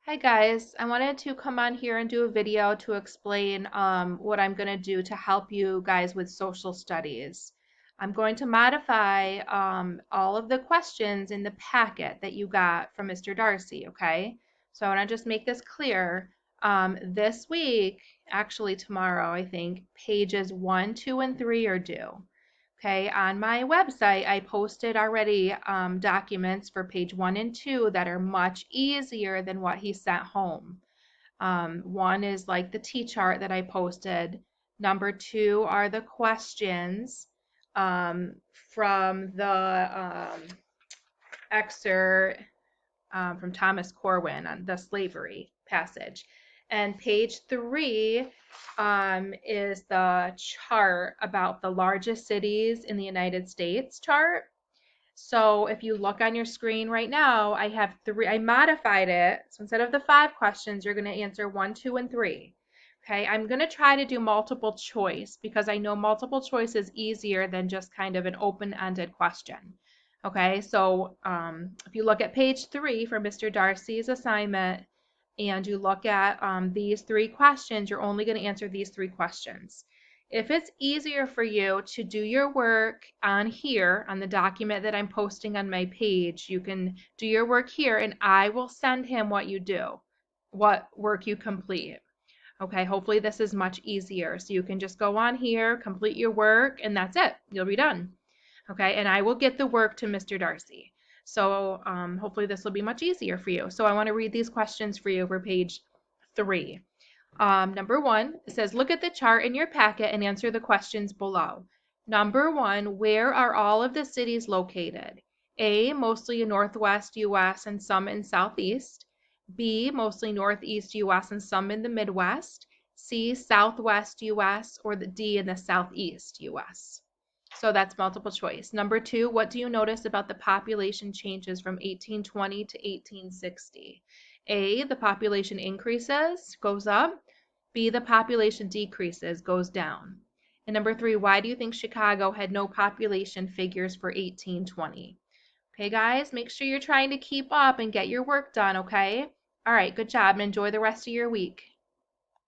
Hi guys, I wanted to come on here and do a video to explain what I'm going to do to help you guys with social studies. I'm going to modify all of the questions in the packet that you got from Mr. Darcy, okay? So I want to just make this clear. This week, actually tomorrow, I think, pages 1, 2, and 3 are due. Okay, on my website, I posted already documents for page 1 and 2 that are much easier than what he sent home. One is like the T-chart that I posted. Number 2 are the questions from the excerpt from Thomas Corwin on the slavery passage. And page 3 is the chart about the largest cities in the United States chart. So if you look on your screen right now, I have 3, I modified it. So instead of the 5 questions, you're going to answer 1, 2, and 3. Okay, I'm going to try to do multiple choice because I know multiple choice is easier than just kind of an open-ended question. Okay, so if you look at page 3 for Mr. Darcy's assignment and you look at these 3 questions, you're only going to answer these 3 questions. If it's easier for you to do your work on here, on the document that I'm posting on my page, you can do your work here and I will send him what you do, what work you complete. Okay, hopefully this is much easier. So you can just go on here, complete your work, and that's it. You'll be done. Okay, and I will get the work to Mr. Darcy. So hopefully this will be much easier for you. So I want to read these questions for you for page 3. Number 1, it says, look at the chart in your packet and answer the questions below. Number 1, where are all of the cities located? A, mostly in Northwest U.S. and some in Southeast. B, mostly Northeast U.S. and some in the Midwest. C, Southwest U.S. or the D in the Southeast U.S. So that's multiple choice. Number 2, what do you notice about the population changes from 1820 to 1860? A, the population increases, goes up. B, the population decreases, goes down. And number 3, why do you think Chicago had no population figures for 1820? Okay, guys, make sure you're trying to keep up and get your work done, okay? All right, good job and enjoy the rest of your week.